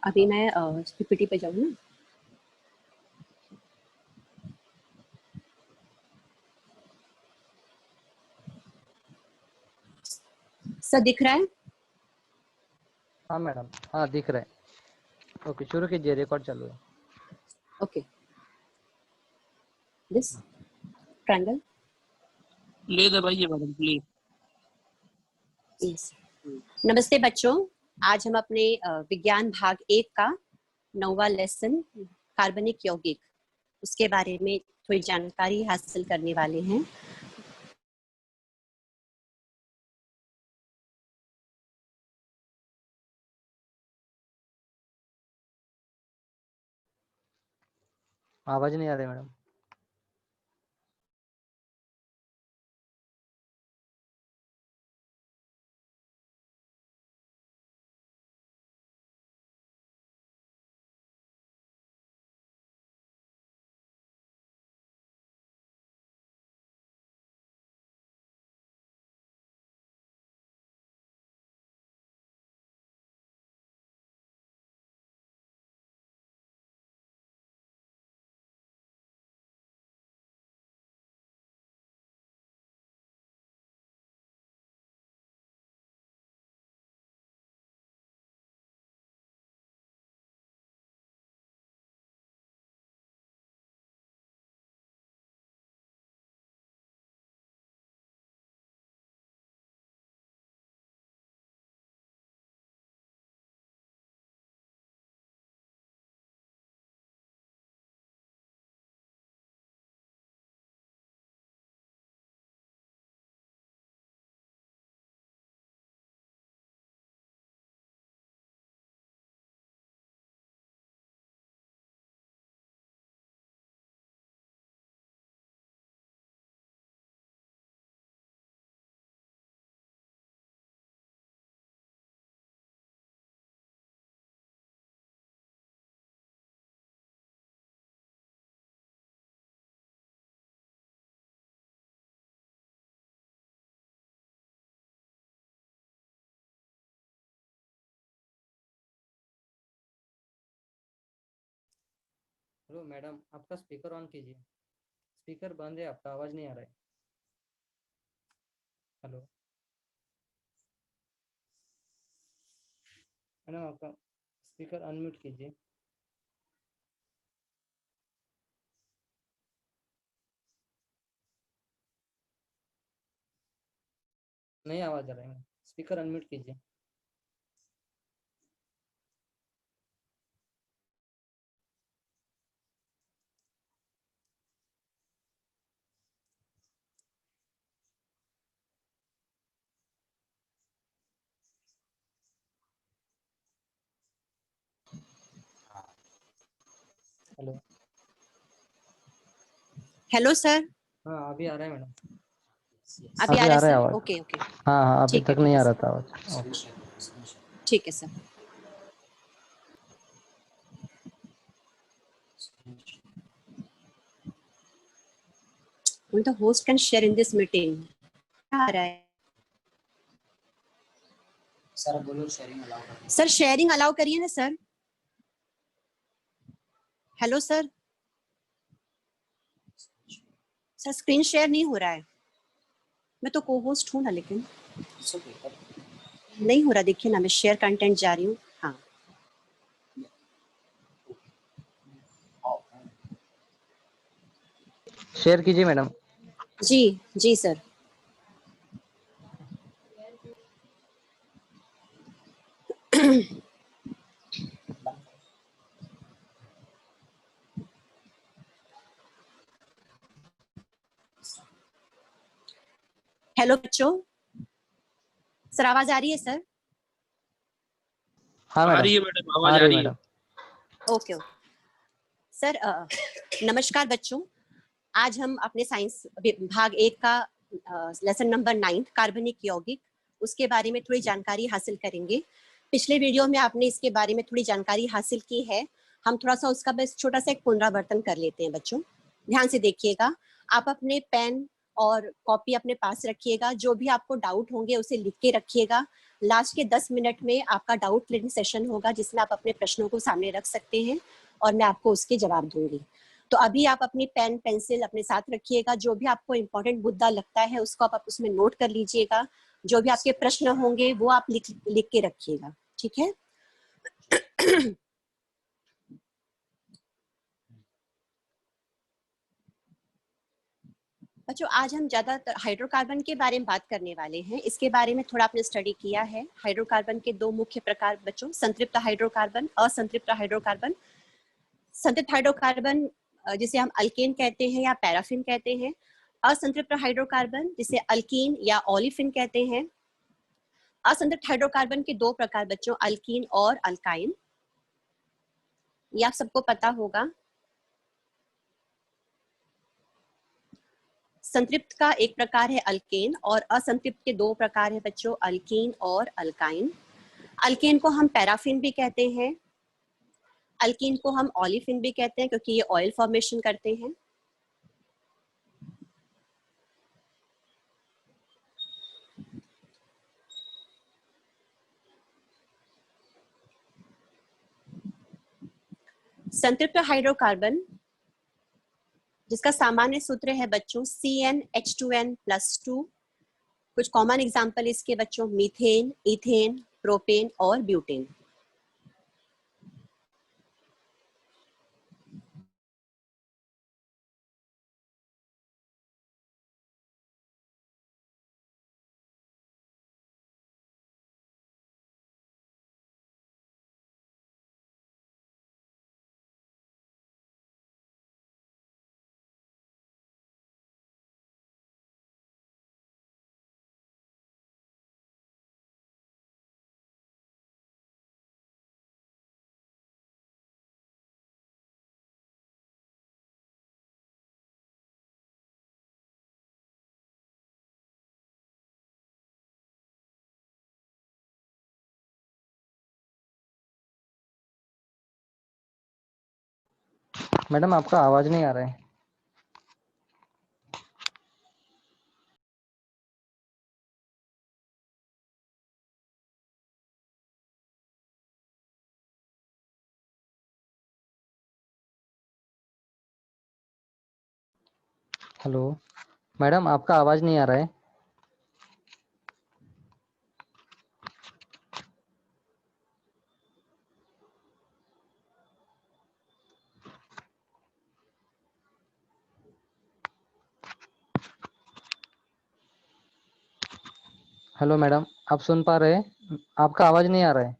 अभी मैं पीपीटी पे जाऊँ ना। सर दिख रहा है? हाँ मैडम, हाँ दिख रहा है। ओके, शुरू कीजिए, रिकॉर्ड चालू है। ओके, दिस ट्रायंगल ले दबाइए मैडम प्लीज। यस। नमस्ते बच्चों, आज हम अपने विज्ञान भाग 1 का 9वां लेसन कार्बनिक यौगिक उसके बारे में थोड़ी जानकारी हासिल करने वाले हैं। आवाज नहीं आ रही मैडम। हेलो मैडम, आपका स्पीकर ऑन कीजिए। स्पीकर बंद है आपका, आवाज नहीं आ रहा है। हेलो मैडम, आपका स्पीकर अनम्यूट कीजिए। नहीं आवाज आ रहा है, स्पीकर अनम्यूट कीजिए। हेलो। Hello sir. हाँ अभी आ रहा है मैडम। अभी आ रहा है सर? आवाज। ओके ओके, हाँ हाँ, अभी ठीक है तक नहीं ठीक आ है रहा सर। था आवाज। ठीक है sir. The host can share in this meeting. क्या आ रहा है? सर बोलो शेयरिंग अलाउ करिए। सर शेयरिंग अलाउ करिए ना sir. Hello sir. Sir screen share नहीं हो रहा है। मैं तो को होस्ट हूँ ना, लेकिन नहीं हो रहा। देखिए ना, मैं शेयर कंटेंट जा रही हूँ। हाँ शेयर कीजिए मैडम। जी जी सर। हेलो बच्चों, सर आवाज आ रही है सर? हाँ आ मैडम, रही है मैडम, आ आवाज आ रही रही है। मैडम। Okay okay sir. नमस्कार बच्चों, आज हम अपने साइंस भाग 1 का लेसन नंबर 9 कार्बनिक यौगिक उसके बारे में थोड़ी जानकारी हासिल करेंगे। पिछले वीडियो में आपने इसके बारे में थोड़ी जानकारी हासिल की है। हम थोड़ा सा उसका बस छोटा सा एक पुनरावर्तन कर लेते हैं बच्चों। ध्यान से देखिएगा। आप अपने पेन और कॉपी अपने पास रखिएगा। जो भी आपको डाउट होंगे उसे लिख के रखिएगा। लास्ट के 10 मिनट में आपका डाउट क्लियरिंग सेशन होगा, जिसमें आप अपने प्रश्नों को सामने रख सकते हैं और मैं आपको उसके जवाब दूंगी। तो अभी आप अपनी पेन पेंसिल अपने साथ रखिएगा, जो भी आपको इम्पोर्टेंट मुद्दा लगता है उसको आप उसमें नोट कर लीजिएगा, जो भी आपके प्रश्न होंगे वो आप लिख के रखिएगा, ठीक है। बच्चों, आज हम ज्यादातर हाइड्रोकार्बन के बारे में बात करने वाले हैं। इसके बारे में थोड़ा आपने स्टडी किया है। हाइड्रोकार्बन के दो मुख्य प्रकार बच्चों, संतृप्त हाइड्रोकार्बन, असंतृप्त हाइड्रोकार्बन। संतृप्त हाइड्रोकार्बन जिसे हम अल्केन कहते हैं या पैराफिन कहते हैं। असंतृप्त हाइड्रोकार्बन जिसे अल्कीन या ओलिफिन कहते हैं। असंतृप्त हाइड्रोकार्बन के दो प्रकार बच्चों, अल्कीन और अल्काइन, ये आप सबको पता होगा। संतृप्त का एक प्रकार है अल्केन और असंतृप्त के दो प्रकार है बच्चों, अल्कीन और अल्काइन। अल्केन को हम पैराफिन भी कहते हैं, अल्कीन को हम ओलिफिन भी कहते हैं क्योंकि ये ऑयल फॉर्मेशन करते हैं। संतृप्त हाइड्रोकार्बन जिसका सामान्य सूत्र है बच्चों CnH2n+2। कुछ कॉमन एग्जांपल इसके बच्चों, मीथेन, इथेन, प्रोपेन और ब्यूटेन। मैडम आपका आवाज नहीं आ रहा है। हेलो मैडम, आपका आवाज नहीं आ रहा है। हेलो मैडम, आप सुन पा रहे हैं? आपका आवाज नहीं आ रहा है।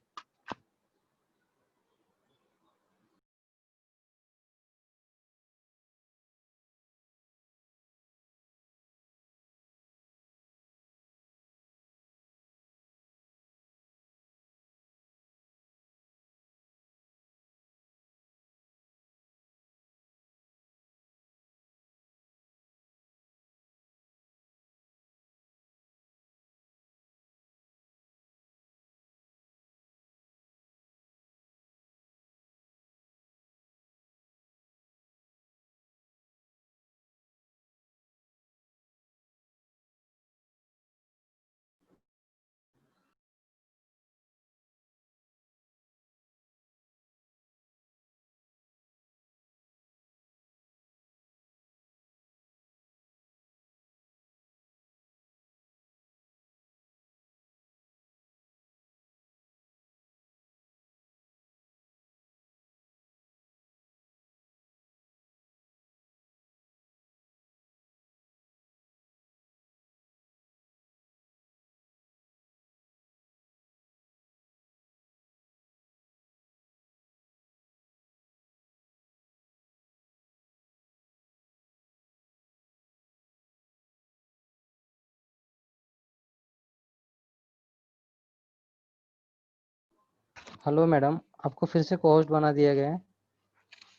हेलो मैडम, आपको फिर से को होस्ट बना दिया गया है।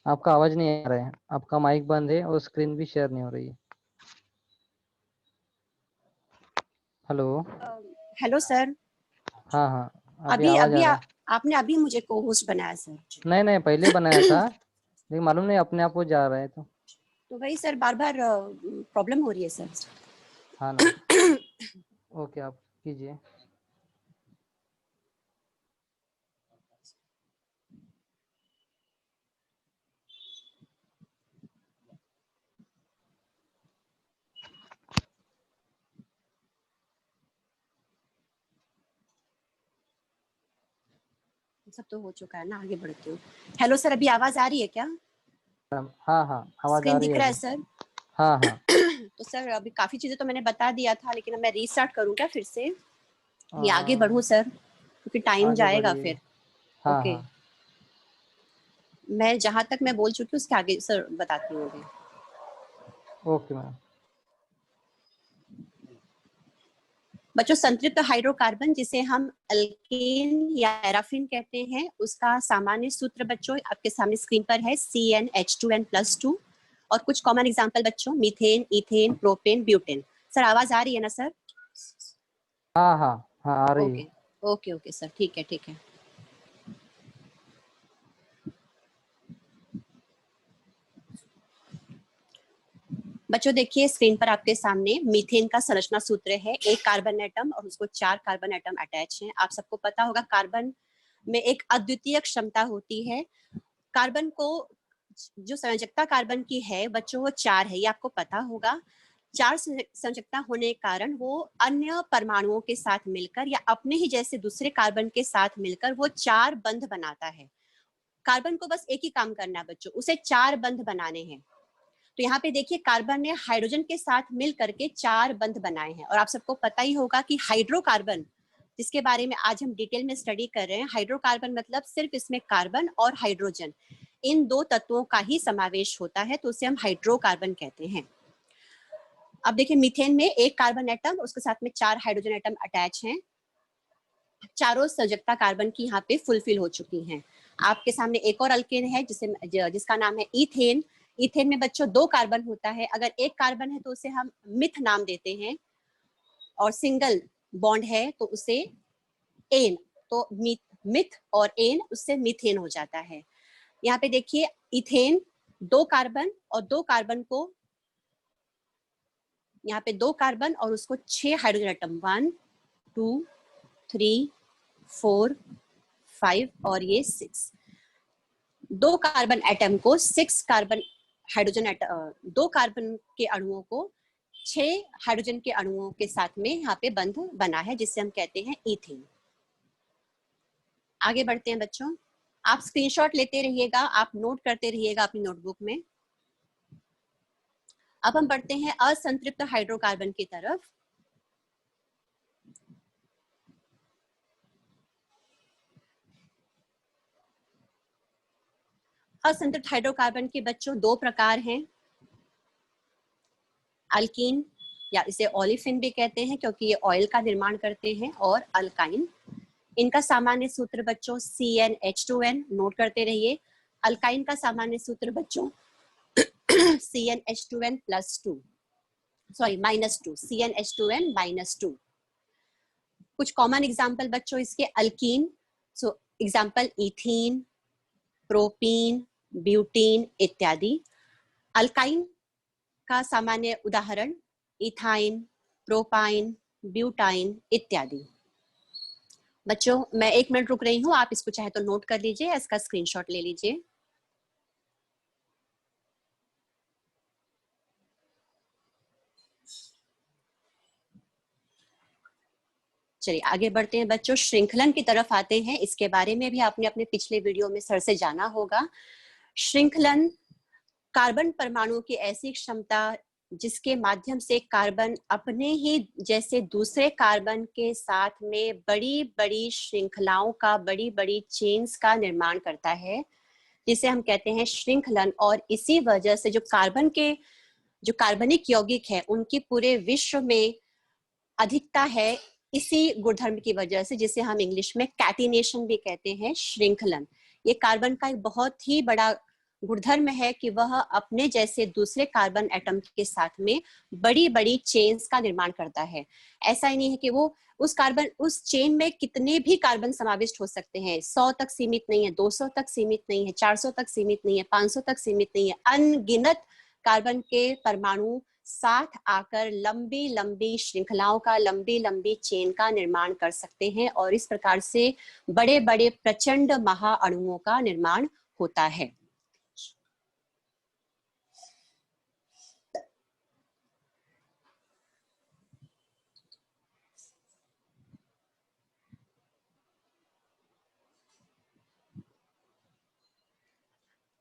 आपका आवाज नहीं आ रहा है, आपका माइक बंद है और स्क्रीन भी शेयर नहीं हो रही है। हेलो। Hello sir. हाँ हाँ, अभी अभी आवाज अभी आ रहा है। आपने अभी मुझे को होस्ट बनाया सर। नहीं नहीं, पहले बनाया था लेकिन मालूम नहीं अपने आप वो जा रहा है। तो वही सर, बार बार प्रॉब्लम हो रही है सर। हाँ ना। ओके, आप कीजिए। सब तो हो चुका है ना, आगे बढ़ती हूँ। हेलो सर, अभी आवाज आ रही है क्या? हाँ हाँ, आवाज आ स्क्रीन रही दिख है रहा है अभी। सर? हाँ हाँ। तो सर अभी काफी चीजें तो मैंने बता दिया था, लेकिन अब मैं रीस्टार्ट करूँ क्या फिर से, या आगे बढ़ूँ सर, क्योंकि टाइम आगे जाएगा बढ़िए। फिर। हाँ ओके, हाँ। मैं जहां तक मैं बोल चुकी हूँ उसके आगे सर बताती हूँ अभी। Okay ma'am. बच्चों, संतृप्त हाइड्रोकार्बन जिसे हम अल्केन या पैराफिन कहते हैं, उसका सामान्य सूत्र बच्चों आपके सामने स्क्रीन पर है, CnH2n+2। और कुछ कॉमन एग्जांपल बच्चों, methane, ethane, propane, butane. Sir आवाज आ रही है ना सर? हाँ हाँ हाँ, आ रही है। ओके ओके ओके सर, ठीक है ठीक है। बच्चों देखिए स्क्रीन पर आपके सामने मीथेन का संरचना सूत्र है। एक कार्बन एटम और उसको 4 कार्बन एटम अटैच हैं। आप सबको पता होगा कार्बन में एक अद्वितीय क्षमता होती है। कार्बन को जो संयोजकता कार्बन की है बच्चों, वो 4 है, ये आपको पता होगा। 4 संयोजकता होने के कारण वो अन्य परमाणुओं के साथ मिलकर या अपने ही जैसे दूसरे कार्बन के साथ मिलकर वो 4 बंध बनाता है। कार्बन को बस एक ही काम करना है बच्चों, उसे 4 बंध बनाने हैं। तो यहाँ पे देखिए कार्बन ने हाइड्रोजन के साथ मिल करके 4 बंध बनाए हैं। और आप सबको पता ही होगा कि हाइड्रोकार्बन, जिसके बारे में आज हम डिटेल में स्टडी कर रहे हैं, हाइड्रोकार्बन मतलब सिर्फ इसमें कार्बन और हाइड्रोजन, इन 2 तत्वों का ही समावेश होता है, तो उसे हम हाइड्रोकार्बन कहते हैं। अब देखिए मीथेन में एक कार्बन एटम, उसके साथ में 4 हाइड्रोजन एटम अटैच हैं। चारों संयोजकता कार्बन की यहाँ पे फुलफिल हो चुकी हैं। आपके सामने एक और अल्केन है जिसका नाम है इथेन। इथेन में बच्चों 2 कार्बन होता है। अगर एक कार्बन है तो उसे हम मिथ नाम देते हैं, और सिंगल बॉन्ड है तो उसे एन। तो मिथ और एन, उससे मीथेन हो जाता है। यहाँ पे देखिए इथेन 2 कार्बन और 2 कार्बन को, यहाँ पे 2 कार्बन और उसको 6 हाइड्रोजन एटम, 1 2 3 4 5 और ये 6। 2 कार्बन एटम को 6 कार्बन हाइड्रोजन एटम, 2 कार्बन के अणुओं को 6 हाइड्रोजन के अणुओं के साथ में यहाँ पे बंध बना है, जिसे हम कहते हैं इथेन। आगे बढ़ते हैं बच्चों, आप स्क्रीनशॉट लेते रहिएगा, आप नोट करते रहिएगा अपनी नोटबुक में। अब हम बढ़ते हैं असंतृप्त हाइड्रोकार्बन की तरफ। असंतृप्त हाइड्रोकार्बन के बच्चों 2 प्रकार हैं, अल्कीन या इसे ओलिफिन भी कहते हैं क्योंकि ये ऑयल का निर्माण करते हैं, और अल्काइन। इनका सामान्य सूत्र बच्चों CnH2n, नोट करते रहिए। अल्काइन का सामान्य सूत्र बच्चों CnH2n+2, सॉरी -2, CnH2n-2। कुछ कॉमन एग्जांपल बच्चों इसके alkyne, so example ethene, propene, butene इत्यादि। अल्काइन का सामान्य उदाहरण इथाइन, प्रोपाइन, ब्यूटाइन इत्यादि। बच्चों मैं 1 मिनट रुक रही हूँ, आप इसको चाहे तो नोट कर लीजिए, इसका स्क्रीनशॉट ले लीजिए। चलिए आगे बढ़ते हैं बच्चों, श्रृंखलन की तरफ आते हैं। इसके बारे में भी आपने अपने पिछले वीडियो में सर से जाना होगा। श्रृंखलन कार्बन परमाणु की ऐसी क्षमता जिसके माध्यम से कार्बन अपने ही जैसे दूसरे कार्बन के साथ में बड़ी बड़ी श्रृंखलाओं का, बड़ी बड़ी चेन्स का निर्माण करता है, जिसे हम कहते हैं श्रृंखलन। और इसी वजह से जो कार्बन के जो कार्बनिक यौगिक है उनकी पूरे विश्व में अधिकता है, इसी गुणधर्म की वजह से, जिसे हम इंग्लिश में कैटिनेशन भी कहते हैं, श्रृंखलन। ये कार्बन का एक बहुत ही बड़ा गुणधर्म है कि वह अपने जैसे दूसरे कार्बन एटम के साथ में बड़ी बड़ी चेन्स का निर्माण करता है। ऐसा ही नहीं है कि वो उस चेन में कितने भी कार्बन समाविष्ट हो सकते हैं, 100 तक सीमित नहीं है, 200 तक सीमित नहीं है, 400 तक सीमित नहीं है, 500 तक सीमित नहीं है। अनगिनत कार्बन के परमाणु साथ आकर लंबी लंबी श्रृंखलाओं का, लंबी लंबी चेन का निर्माण कर सकते हैं, और इस प्रकार से बड़े बड़े प्रचंड महाअणुओं का निर्माण होता है।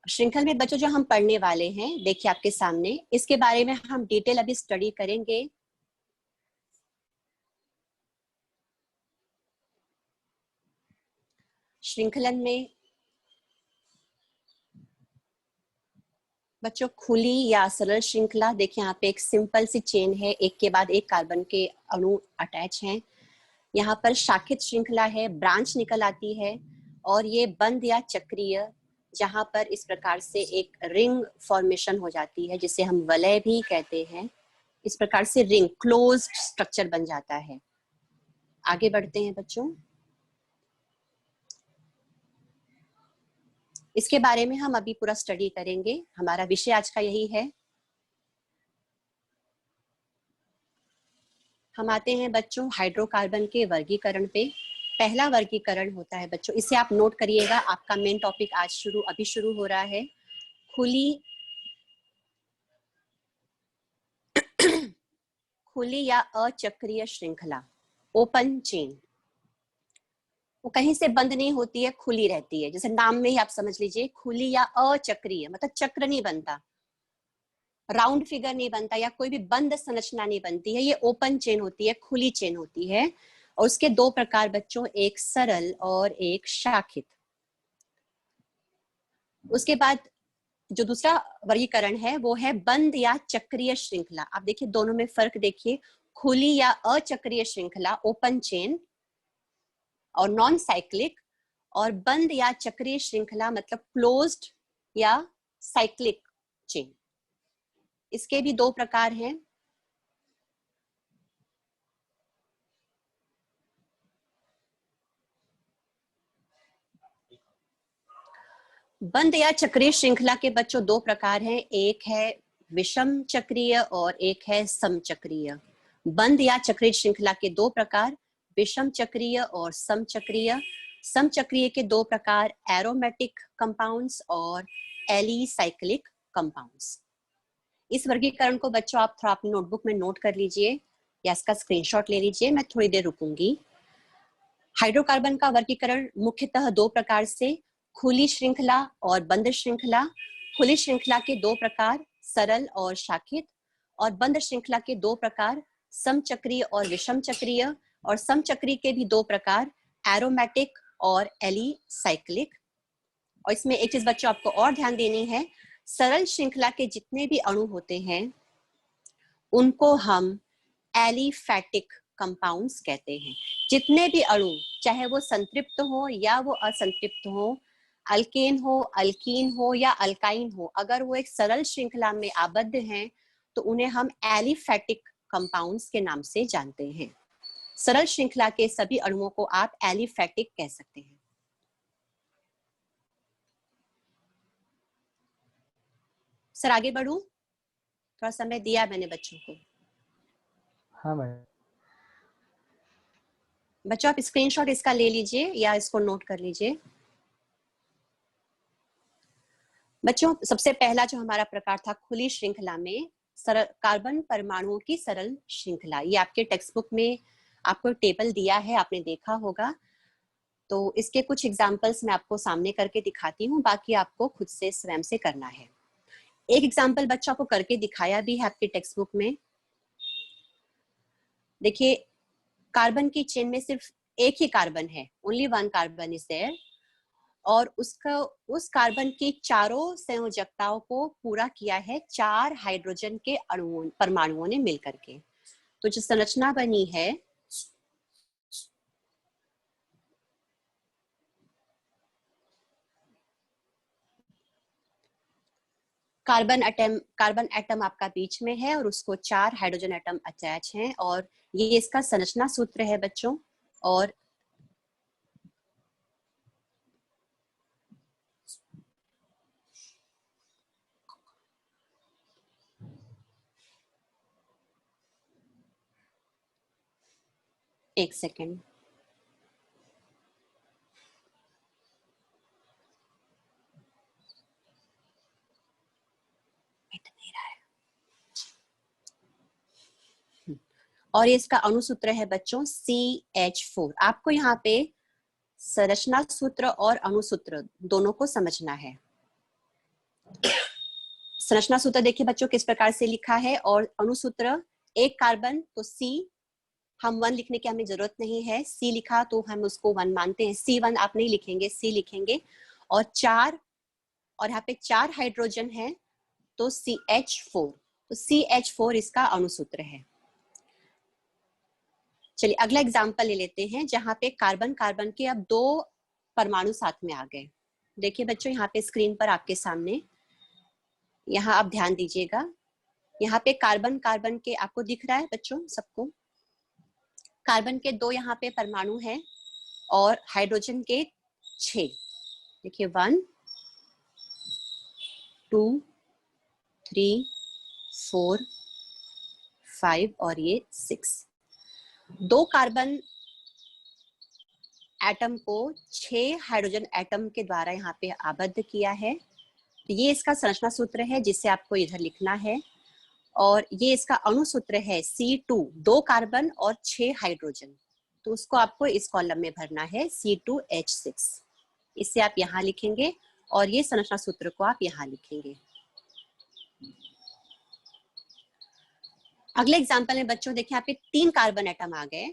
श्रृंखल में बच्चों जो हम पढ़ने वाले हैं, देखिए आपके सामने, इसके बारे में हम डिटेल अभी स्टडी करेंगे। श्रृंखलन में बच्चों खुली या सरल श्रृंखला, देखिए यहाँ पे एक सिंपल सी चेन है, एक के बाद एक कार्बन के अणु अटैच हैं। यहाँ पर शाखित श्रृंखला है, ब्रांच निकल आती है, और ये बंद या चक्रीय, जहां पर इस प्रकार से एक रिंग फॉर्मेशन हो जाती है, जिसे हम वलय भी कहते हैं। इस प्रकार से रिंग क्लोज्ड स्ट्रक्चर बन जाता है। आगे बढ़ते हैं बच्चों, इसके बारे में हम अभी पूरा स्टडी करेंगे, हमारा विषय आज का यही है। हम आते हैं बच्चों हाइड्रोकार्बन के वर्गीकरण पे। पहला वर्गीकरण होता है बच्चों, इसे आप नोट करिएगा, आपका मेन टॉपिक आज अभी शुरू हो रहा है। खुली या अचक्रीय श्रृंखला, ओपन चेन। वो कहीं से बंद नहीं होती है, खुली रहती है। जैसे नाम में ही आप समझ लीजिए, खुली या अचक्रीय, मतलब चक्र नहीं बनता, राउंड फिगर नहीं बनता, या कोई भी बंद संरचना नहीं बनती है। ये ओपन चेन होती है, खुली चेन होती है। और उसके दो प्रकार बच्चों, एक सरल और एक शाखित। उसके बाद जो दूसरा वर्गीकरण है वो है बंद या चक्रीय श्रृंखला। आप देखिए दोनों में फर्क देखिए, खुली या अचक्रीय श्रृंखला ओपन चेन और नॉन साइक्लिक, और बंद या चक्रीय श्रृंखला मतलब क्लोज्ड या साइक्लिक चेन। इसके भी दो प्रकार हैं। बंद या चक्रीय श्रृंखला के बच्चों दो प्रकार हैं, एक है विषम चक्रीय और एक है समचक्रीय। बंद या चक्रीय श्रृंखला के दो प्रकार, विषम चक्रीय और समचक्रीय। समचक्रीय के दो प्रकार, एरोमेटिक कंपाउंड्स और एलिसाइक्लिक कंपाउंड्स। इस वर्गीकरण को बच्चों आप थोड़ा अपनी नोटबुक में नोट कर लीजिए या इसका स्क्रीनशॉट ले लीजिए, मैं थोड़ी देर रुकूंगी। हाइड्रोकार्बन का वर्गीकरण मुख्यतः दो प्रकार से, खुली श्रृंखला और बंद श्रृंखला। खुली श्रृंखला के दो प्रकार, सरल और शाखित, और बंद श्रृंखला के दो प्रकार, समचक्रीय और विषम चक्रीय। और समचक्रीय के भी दो प्रकार, एरोमेटिक और एलिसाइक्लिक। और इसमें एक चीज बच्चों आपको और ध्यान देनी है, सरल श्रृंखला के जितने भी अणु होते हैं उनको हम एलिफैटिक कंपाउंड्स कहते हैं। जितने भी अणु, चाहे वो संतृप्त हो या वो असंतृप्त हो, अल्केन हो, अल्कीन हो या अल्काइन हो, अगर वो एक सरल श्रृंखला में आबद्ध हैं तो उन्हें हम एलिफैटिक कंपाउंड्स के नाम से जानते हैं। सरल श्रृंखला के सभी अणुओं को आप एलिफैटिक कह सकते हैं। सर आगे बढ़ूं? थोड़ा समय दिया मैंने बच्चों को। हाँ मैडम। बच्चों आप स्क्रीनशॉट इसका ले लीजिए या इसको नोट कर लीजिए। बच्चों सबसे पहला जो हमारा प्रकार था खुली श्रृंखला में, सरल कार्बन परमाणुओं की सरल श्रृंखला। ये आपके टेक्स्ट बुक में आपको टेबल दिया है, आपने देखा होगा। तो इसके कुछ एग्जाम्पल्स मैं आपको सामने करके दिखाती हूँ, बाकी आपको खुद से स्वयं से करना है। एक एग्जाम्पल बच्चों आपको करके दिखाया भी है आपके टेक्स्ट बुक में। देखिए कार्बन की चेन में सिर्फ एक ही कार्बन है, only one carbon is there, और उस कार्बन की चारों संयोजकताओं को पूरा किया है 4 हाइड्रोजन के अणुओं परमाणुओं ने मिलकर के। तो जो संरचना बनी है, कार्बन एटम आपका बीच में है और उसको 4 हाइड्रोजन एटम अटैच हैं, और ये इसका संरचना सूत्र है बच्चों। और एक सेकेंड, और ये इसका अणुसूत्र है बच्चों CH4। आपको यहाँ पे संरचना सूत्र और अणुसूत्र दोनों को समझना है। संरचना सूत्र देखिए बच्चों किस प्रकार से लिखा है, और अणुसूत्र एक कार्बन तो C, हम 1 लिखने की हमें जरूरत नहीं है, C लिखा तो हम उसको 1 मानते हैं, C1 आप नहीं लिखेंगे, C लिखेंगे। और 4, और यहाँ पे 4 हाइड्रोजन है तो CH4, तो CH4 इसका अणुसूत्र है। चलिए अगला एग्जांपल ले लेते हैं, जहां पे कार्बन कार्बन के अब 2 परमाणु साथ में आ गए। देखिए बच्चों यहाँ पे स्क्रीन पर आपके सामने, यहाँ आप ध्यान दीजिएगा, यहाँ पे कार्बन कार्बन के आपको दिख रहा है बच्चों सबको, कार्बन के 2 यहाँ पे परमाणु हैं और हाइड्रोजन के 6। देखिए 1 2 3 4 5 और ये 6। 2 कार्बन एटम को 6 हाइड्रोजन एटम के द्वारा यहाँ पे आबद्ध किया है। तो ये इसका संरचना सूत्र है जिसे आपको इधर लिखना है, और ये इसका अणु सूत्र है C2, 2 कार्बन और 6 हाइड्रोजन, तो उसको आपको इस कॉलम में भरना है C2H6। इसे आप यहाँ लिखेंगे और ये संरचना सूत्र को आप यहाँ लिखेंगे। अगले एग्जाम्पल में बच्चों देखिए यहाँ पे 3 कार्बन एटम आ गए,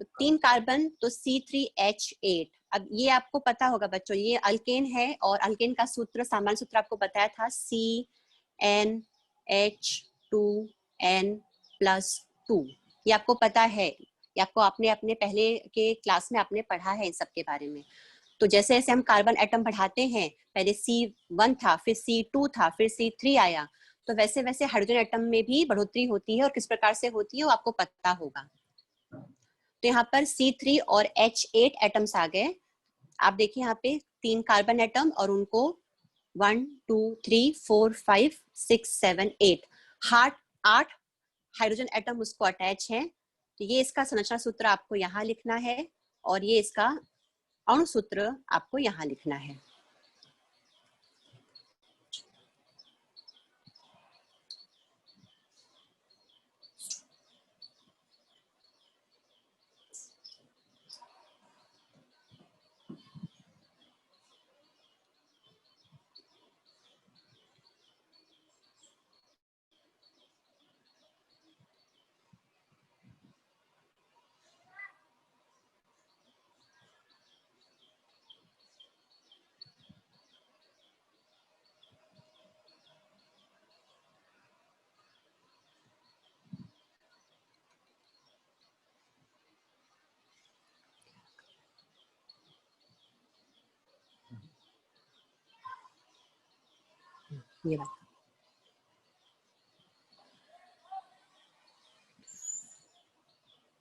तो 3 कार्बन तो C3H8। अब ये आपको पता होगा बच्चों, ये अल्केन है और अल्केन का सूत्र, सामान्य सूत्र आपको बताया था CnH2n+2। ये आपको पता है, ये आपको आपने अपने पहले के क्लास में आपने पढ़ा है इन सब के बारे में। तो जैसे जैसे हम कार्बन एटम बढ़ाते हैं, पहले C1 था, फिर C2 था, फिर C3 आया, तो वैसे वैसे हाइड्रोजन एटम में भी बढ़ोतरी होती है, और किस प्रकार से होती है वो आपको पता होगा। तो यहाँ पर C3 और H8 एटम्स आ गए। आप देखिए यहाँ पे 3 कार्बन एटम और उनको 1 2 3 4 5 6 7 8 8 हाइड्रोजन एटम उसको अटैच है। तो ये इसका संरचना सूत्र आपको यहाँ लिखना है, और ये इसका अणु सूत्र आपको यहाँ लिखना है। ये बात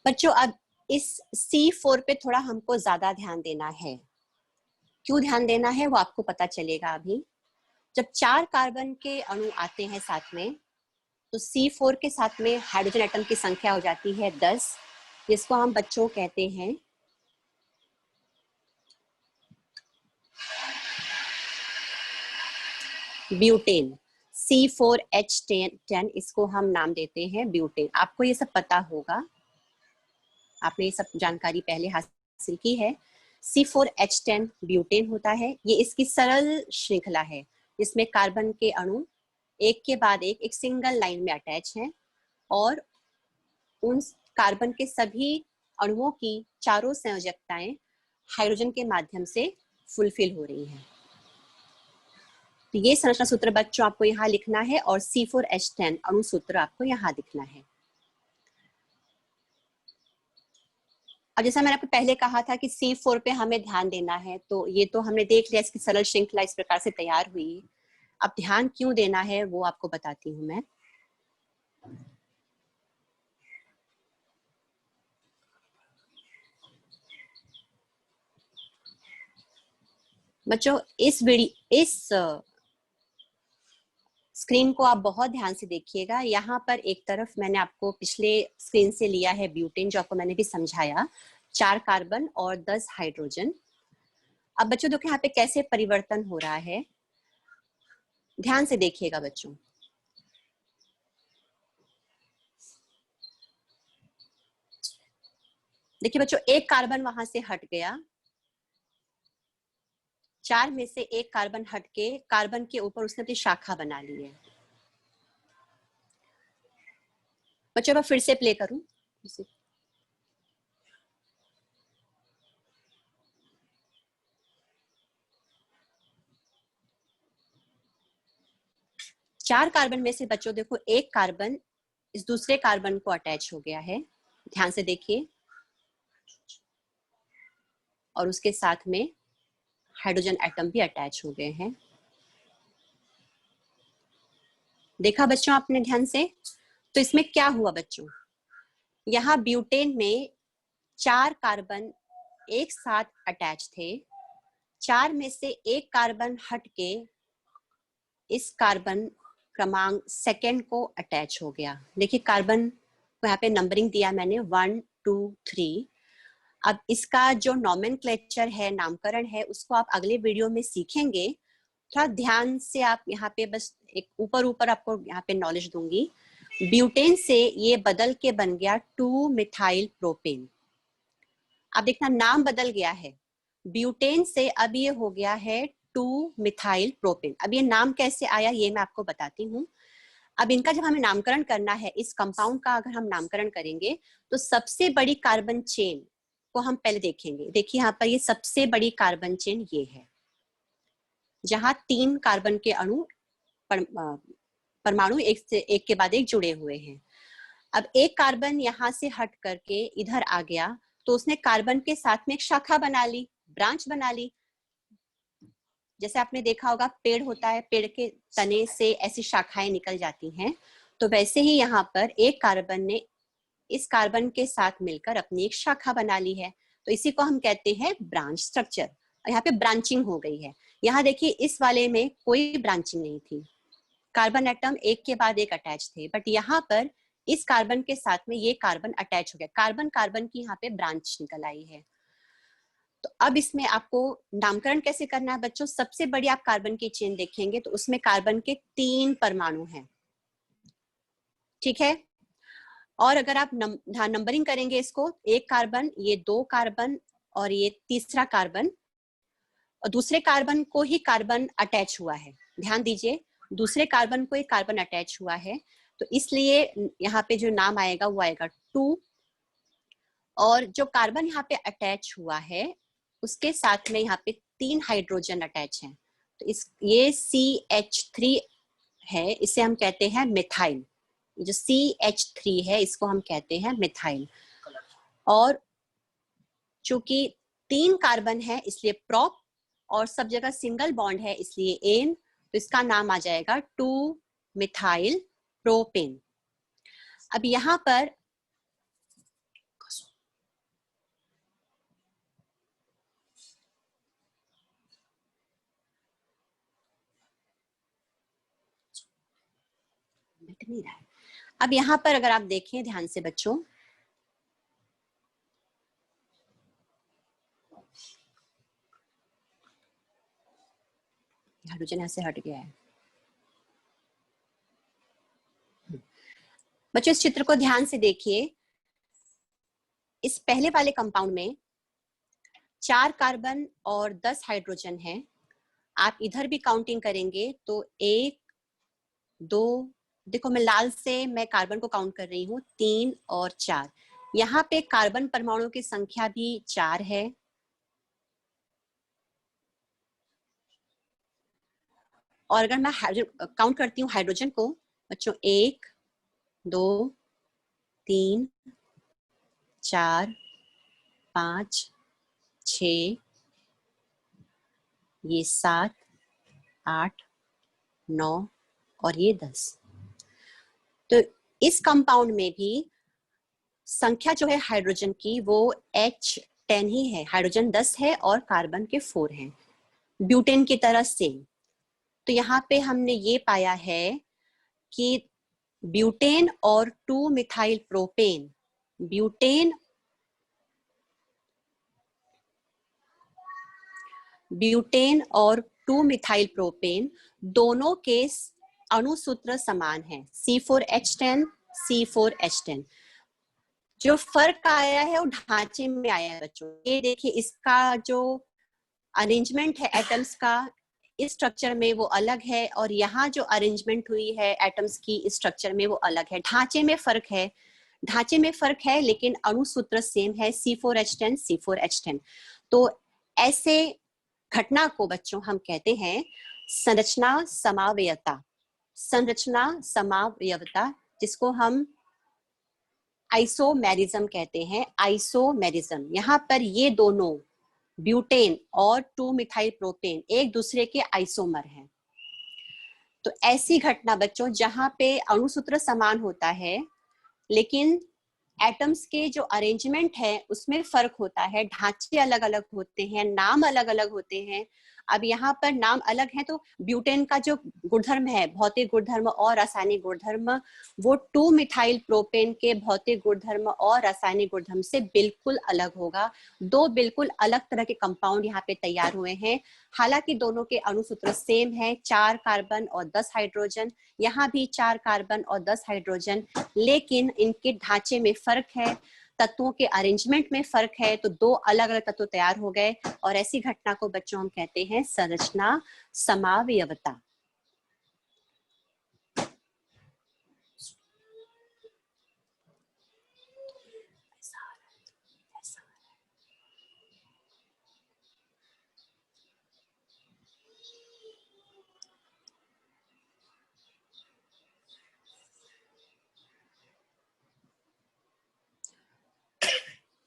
बच्चों, अब इस C4 पे थोड़ा हमको ज्यादा ध्यान देना है। क्यों ध्यान देना है वो आपको पता चलेगा अभी। जब 4 कार्बन के अणु आते हैं साथ में, तो C4 के साथ में हाइड्रोजन एटम की संख्या हो जाती है 10, जिसको हम बच्चों कहते हैं ब्यूटेन। C4H10, इसको हम नाम देते हैं ब्यूटेन। आपको ये सब पता होगा, आपने ये सब जानकारी पहले हासिल की है। C4H10 ब्यूटेन होता है। ये इसकी सरल श्रृंखला है जिसमें कार्बन के अणु एक के बाद एक सिंगल लाइन में अटैच हैं, और उन कार्बन के सभी अणुओं की चारों संयोजकताएं हाइड्रोजन के माध्यम से फुलफिल हो रही हैं। तो ये संरचना सूत्र बच्चों आपको यहाँ लिखना है, और C4H10 अणु सूत्र आपको यहाँ लिखना है। अब जैसा मैंने आपको पहले कहा था कि C4 पे हमें ध्यान देना है, तो ये तो हमने देख लिया, इसकी सरल श्रृंखला इस प्रकार से तैयार हुई। अब ध्यान क्यों देना है वो आपको बताती हूँ मैं। बच्चों इस स्क्रीन को आप बहुत ध्यान से देखिएगा। यहाँ पर एक तरफ मैंने आपको पिछले स्क्रीन से लिया है ब्यूटेन, जो आपको मैंने भी समझाया, 4 कार्बन और 10 हाइड्रोजन। अब बच्चों देखो यहाँ पे कैसे परिवर्तन हो रहा है, ध्यान से देखिएगा बच्चों। देखिए बच्चों, एक कार्बन वहां से हट गया, 4 में से एक कार्बन हटके कार्बन के ऊपर उसने अपनी शाखा बना ली है। बच्चों मैं फिर से प्ले करूं। 4 कार्बन में से बच्चों देखो एक कार्बन इस दूसरे कार्बन को अटैच हो गया है, ध्यान से देखिए, और उसके साथ में हाइड्रोजन एटम भी अटैच हो गए हैं। देखा बच्चों आपने ध्यान से? तो इसमें क्या हुआ बच्चों, यहाँ ब्यूटेन में 4 कार्बन एक साथ अटैच थे, 4 में से एक कार्बन हट के इस कार्बन क्रमांक सेकेंड को अटैच हो गया। देखिए कार्बन को यहाँ पे नंबरिंग दिया मैंने 1 2 3। अब इसका जो नॉमेनक्लेचर है, नामकरण है, उसको आप अगले वीडियो में सीखेंगे। थोड़ा ध्यान से आप यहाँ पे बस एक ऊपर आपको यहाँ पे नॉलेज दूंगी। ब्यूटेन से ये बदल के बन गया 2 मिथाइल प्रोपेन। अब देखना नाम बदल गया है, ब्यूटेन से अब ये हो गया है 2 मिथाइल प्रोपेन। अब ये नाम कैसे आया ये मैं आपको बताती हूँ। अब इनका जब हमें नामकरण करना है, इस कंपाउंड का अगर हम नामकरण करेंगे तो सबसे बड़ी कार्बन चेन को हम पहले देखेंगे। देखिए यहाँ पर ये सबसे बड़ी कार्बन चेन ये है, जहां 3 कार्बन के अणु परमाणु एक के बाद एक जुड़े हुए हैं। अब एक कार्बन यहाँ से हट करके इधर आ गया तो उसने कार्बन के साथ में एक शाखा बना ली, ब्रांच बना ली। जैसे आपने देखा होगा पेड़ होता है, पेड़ के तने से ऐसी शाखाएं निकल जाती हैं, तो वैसे ही यहाँ पर एक कार्बन ने इस कार्बन के साथ मिलकर अपनी एक शाखा बना ली है, तो इसी को हम कहते हैं ब्रांच स्ट्रक्चर। यहाँ पे ब्रांचिंग हो गई है। यहाँ देखिए इस वाले में कोई ब्रांचिंग नहीं थी, कार्बन एटम एक के बाद एक अटैच थे, बट यहाँ पर इस कार्बन के साथ में ये कार्बन अटैच हो गया, कार्बन कार्बन की यहाँ पे ब्रांच निकल आई है। तो अब इसमें आपको नामकरण कैसे करना है बच्चों, सबसे बड़ी आप कार्बन की चेन देखेंगे तो उसमें कार्बन के 3 परमाणु हैं, ठीक है। और अगर आप नंबरिंग करेंगे इसको, एक कार्बन, ये 2 कार्बन और ये तीसरा कार्बन, और दूसरे कार्बन को ही कार्बन अटैच हुआ है, ध्यान दीजिए दूसरे कार्बन को एक कार्बन अटैच हुआ है, तो इसलिए यहाँ पे जो नाम आएगा वो आएगा 2। और जो कार्बन यहाँ पे अटैच हुआ है उसके साथ में यहाँ पे 3 हाइड्रोजन अटैच हैं, तो ये CH3 है, इसे हम कहते हैं मिथाइल। जो CH3 है इसको हम कहते हैं मिथाइल। और चूंकि 3 कार्बन है इसलिए प्रोप, और सब जगह सिंगल बॉन्ड है इसलिए एन, तो इसका नाम आ जाएगा 2 मिथाइल प्रोपेन। अब यहाँ पर नहीं रहा है। अब यहाँ पर अगर आप देखें ध्यान से बच्चों, हाइड्रोजन यहाँ से हट गया है। बच्चों इस चित्र को ध्यान से देखिए, इस पहले वाले कंपाउंड में 4 कार्बन और 10 हाइड्रोजन है। आप इधर भी काउंटिंग करेंगे तो 1 2, देखो मैं लाल से मैं कार्बन को काउंट कर रही हूँ, 3 और 4। यहाँ पे कार्बन परमाणु की संख्या भी 4 है। और अगर मैं काउंट करती हूँ हाइड्रोजन को बच्चों, 1 2 3 4 5 6, ये 7 8 9 और ये 10। तो इस कंपाउंड में भी संख्या जो है हाइड्रोजन की वो H10 ही है, हाइड्रोजन 10 है और कार्बन के 4 हैं, ब्यूटेन की तरह सेम। तो यहाँ पे हमने ये पाया है कि ब्यूटेन और 2 मिथाइल प्रोपेन, ब्यूटेन और 2 मिथाइल प्रोपेन दोनों के अणुसूत्र समान है, C4H10 C4H10। जो फर्क आया है वो ढांचे में आया है बच्चों। ये देखिए इसका जो अरेंजमेंट है एटम्स का इस स्ट्रक्चर में वो अलग है, और यहाँ जो अरेंजमेंट हुई है एटम्स की इस स्ट्रक्चर में वो अलग है। ढांचे में फर्क है, लेकिन अणुसूत्र सेम है, C4H10 C4H10। तो ऐसे घटना को बच्चों हम कहते हैं संरचना समावयवता, जिसको हम आइसोमेरिज्म कहते हैं। आइसोमेरिज्म, यहाँ पर ये दोनों ब्यूटेन और 2 मिथाइल प्रोपेन एक दूसरे के आइसोमर हैं। तो ऐसी घटना बच्चों जहां पे अणुसूत्र समान होता है लेकिन एटम्स के जो अरेंजमेंट है उसमें फर्क होता है, ढांचे अलग अलग होते हैं, नाम अलग अलग होते हैं। अब यहाँ पर नाम अलग है तो ब्यूटेन का जो गुणधर्म है, भौतिक गुणधर्म और रासायनिक गुणधर्म, वो 2 मिथाइल प्रोपेन के भौतिक गुणधर्म और रासायनिक गुणधर्म से बिल्कुल अलग होगा। दो बिल्कुल अलग तरह के कंपाउंड यहाँ पे तैयार हुए हैं। हालांकि दोनों के अणुसूत्र सेम है, 4 कार्बन और 10 हाइड्रोजन, यहाँ भी 4 कार्बन और 10 हाइड्रोजन, लेकिन इनके ढांचे में फर्क है, तत्वों के अरेंजमेंट में फर्क है, तो दो अलग अलग तत्व तैयार हो गए। और ऐसी घटना को बच्चों हम कहते हैं संरचना समावयवता।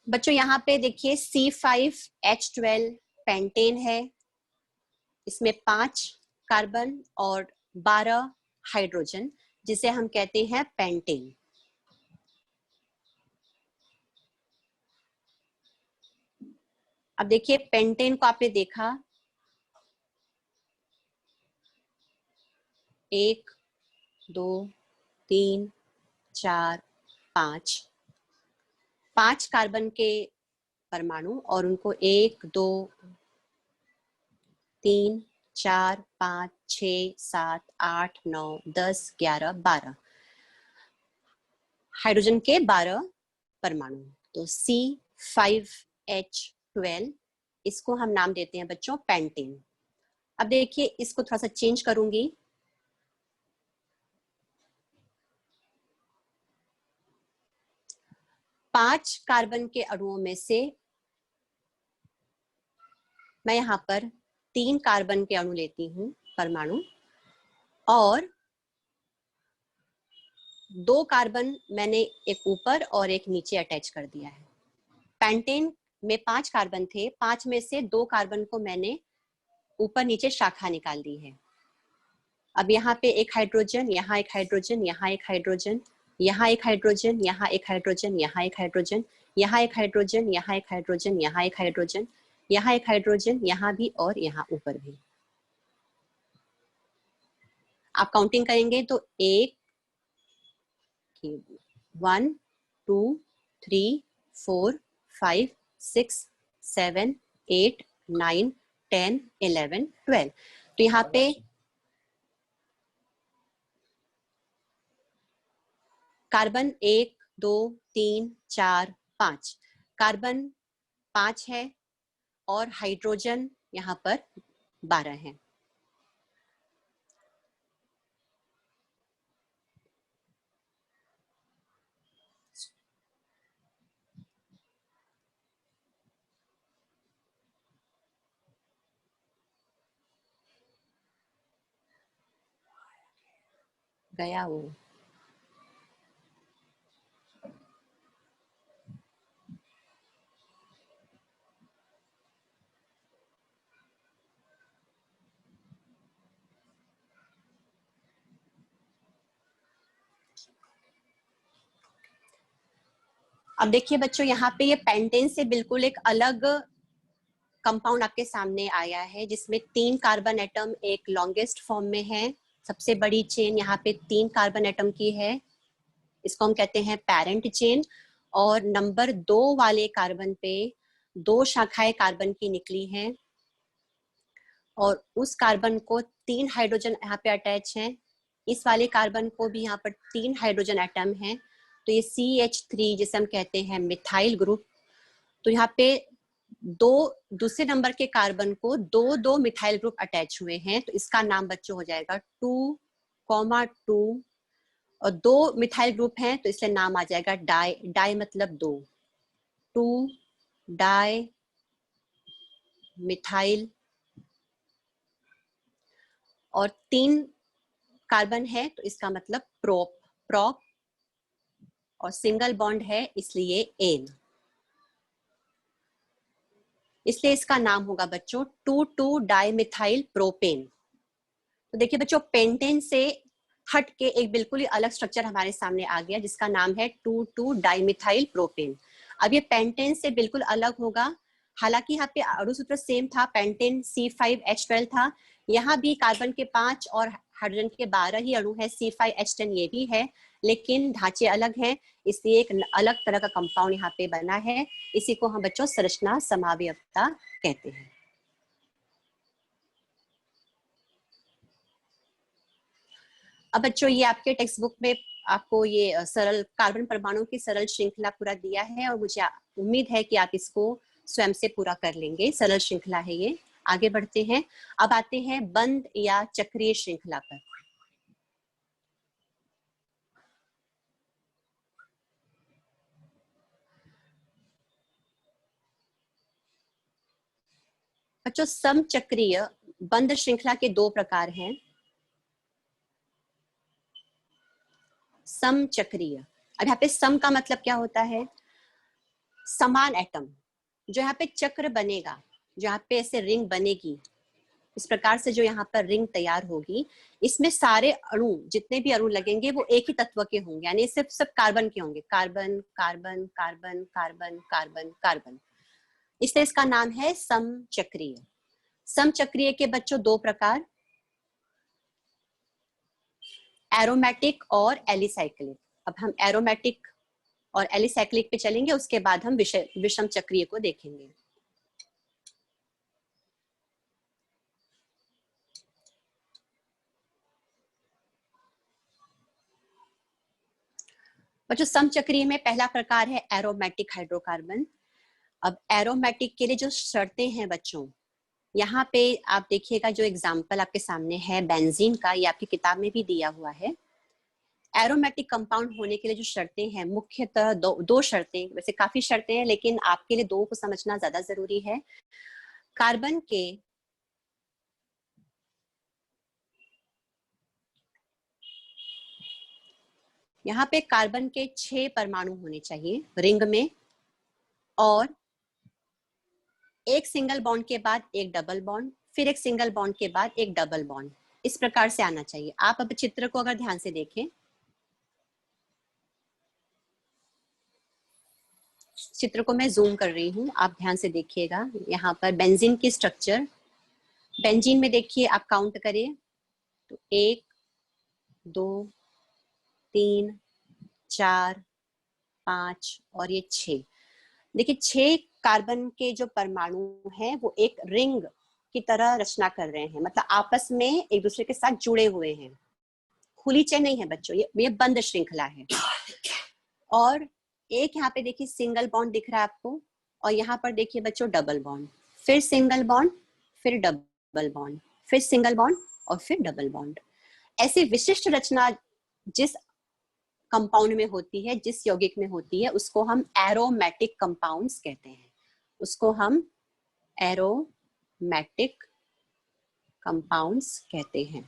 बच्चों यहाँ पे देखिए C5H12 पेंटेन है, इसमें 5 कार्बन और 12 हाइड्रोजन, जिसे हम कहते हैं पेंटेन। अब देखिए पेंटेन को आपने देखा, 1 2 3 4 5 कार्बन के परमाणु और उनको 1 2 3 4 5 6 7 8 9 10 11 12 हाइड्रोजन के 12 परमाणु। तो C5H12 इसको हम नाम देते हैं बच्चों पेंटेन। अब देखिए इसको थोड़ा सा चेंज करूंगी, पांच कार्बन के अणुओं में से मैं यहाँ पर 3 कार्बन के अणु लेती हूँ, परमाणु, और 2 कार्बन मैंने एक ऊपर और एक नीचे अटैच कर दिया है। पेंटेन में 5 कार्बन थे, 5 में से 2 कार्बन को मैंने ऊपर नीचे शाखा निकाल दी है। अब यहाँ पे एक हाइड्रोजन, यहाँ एक हाइड्रोजन, यहाँ एक हाइड्रोजन, यहाँ एक हाइड्रोजन, यहाँ एक हाइड्रोजन, यहाँ एक हाइड्रोजन, यहाँ एक हाइड्रोजन, यहाँ एक हाइड्रोजन, यहाँ एक हाइड्रोजन, यहाँ एक हाइड्रोजन, यहाँ भी और यहाँ ऊपर भी। आप काउंटिंग करेंगे तो 1 2 3 4 5 6 7 8 9 10 11 12। तो यहाँ पे कार्बन 1 2 3 4 5, कार्बन 5 है और हाइड्रोजन यहाँ पर 12 है। गया वो। अब देखिए बच्चों यहाँ पे ये पेंटेन से बिल्कुल एक अलग कंपाउंड आपके सामने आया है, जिसमें 3 कार्बन एटम एक लॉन्गेस्ट फॉर्म में है। सबसे बड़ी चेन यहाँ पे 3 कार्बन एटम की है, इसको हम कहते हैं पेरेंट चेन। और नंबर 2 वाले कार्बन पे 2 शाखाएं कार्बन की निकली हैं और उस कार्बन को 3 हाइड्रोजन यहाँ पे अटैच हैं। इस वाले कार्बन को भी यहाँ पर 3 हाइड्रोजन एटम हैं। तो ये CH3 जिसे हम कहते हैं मिथाइल ग्रुप। तो यहाँ पे दो दूसरे नंबर के कार्बन को दो दो मिथाइल ग्रुप अटैच हुए हैं, तो इसका नाम बच्चों हो जाएगा 2,2 और दो मिथाइल ग्रुप हैं तो इसलिए नाम आ जाएगा डाई। डाई मतलब दो, 2 डाई मिथाइल। और 3 कार्बन है तो इसका मतलब प्रोप। प्रोप और सिंगल बॉन्ड है इसलिए एन, इसलिए इसका नाम होगा बच्चों 2,2 डाई मिथाइल प्रोपेन। तो देखिए बच्चों, पेंटेन से हट के एक बिल्कुल ही अलग स्ट्रक्चर हमारे सामने आ गया जिसका नाम है 2,2 डाइमिथाइल प्रोपेन। अब ये पेंटेन से बिल्कुल अलग होगा, हालांकि यहाँ पे अणु सूत्र सेम था, पेंटेन C5H12 था। यहाँ भी कार्बन के 5 और हाइड्रोजन के 12 ही अणु है, C5H10 ये भी है, लेकिन ढांचे अलग हैं, इसलिए एक अलग तरह का कंपाउंड यहाँ पे बना है। इसी को हम बच्चों संरचना समावयवता कहते हैं। अब बच्चों ये आपके टेक्स्ट बुक में आपको ये सरल कार्बन परमाणु की सरल श्रृंखला पूरा दिया है और मुझे उम्मीद है कि आप इसको स्वयं से पूरा कर लेंगे। सरल श्रृंखला है ये। आगे बढ़ते हैं। अब आते हैं बंद या चक्रीय श्रृंखला पर। बच्चों समचक्रीय बंद श्रृंखला के दो प्रकार हैं। समचक्रीय, अब यहाँ पे सम का मतलब क्या होता है? समान एटम। जो यहाँ पे चक्र बनेगा, जो यहाँ पे ऐसे रिंग बनेगी, इस प्रकार से जो यहाँ पर रिंग तैयार होगी, इसमें सारे अणु जितने भी अणु लगेंगे वो एक ही तत्व के होंगे, यानी सिर्फ सब कार्बन के होंगे। Carbon carbon carbon carbon carbon carbon, इसलिए इसका नाम है समचक्रीय। समचक्रीय के बच्चों दो प्रकार, एरोमेटिक और एलिसाइक्लिक। अब हम एरोमेटिक और एलिसाइक्लिक पे चलेंगे, उसके बाद हम विषम चक्रीय को देखेंगे। बच्चों समचक्रीय में पहला प्रकार है एरोमेटिक हाइड्रोकार्बन। अब एरोमेटिक के लिए जो शर्तें हैं बच्चों, यहाँ पे आप देखिएगा, जो एग्जाम्पल आपके सामने है बेंजीन का, ये आपकी किताब में भी दिया हुआ है। एरोमेटिक कंपाउंड होने के लिए जो शर्तें हैं, मुख्यतः दो शर्तें, वैसे काफी शर्तें हैं लेकिन आपके लिए दो को समझना ज्यादा जरूरी है। कार्बन के यहाँ पे कार्बन के 6 परमाणु होने चाहिए रिंग में, और एक सिंगल बॉन्ड के बाद एक डबल बॉन्ड, फिर एक सिंगल बॉन्ड के बाद एक डबल बॉन्ड, इस प्रकार से आना चाहिए। आप अब चित्र को अगर ध्यान से देखें, चित्र को मैं जूम कर रही हूँ, आप ध्यान से देखिएगा। यहाँ पर बेंजीन की स्ट्रक्चर, बेंजीन में देखिए आप काउंट करें तो 1 2 3 4 5 और ये 6। देखिए 6 कार्बन के जो परमाणु हैं वो एक रिंग की तरह रचना कर रहे हैं, मतलब आपस में एक दूसरे के साथ जुड़े हुए हैं। खुली चेन नहीं है बच्चों, ये बंद श्रृंखला है। और एक यहाँ पे देखिए सिंगल बॉन्ड दिख रहा है आपको, और यहाँ पर देखिए बच्चों डबल बॉन्ड, फिर सिंगल बॉन्ड, फिर डबल बॉन्ड, फिर सिंगल बॉन्ड और फिर डबल बॉन्ड। ऐसी विशिष्ट रचना जिस कंपाउंड में होती है, जिस यौगिक में होती है, उसको हम एरोमेटिक कंपाउंड्स कहते हैं। उसको हम एरोमेटिक कंपाउंड्स कहते हैं।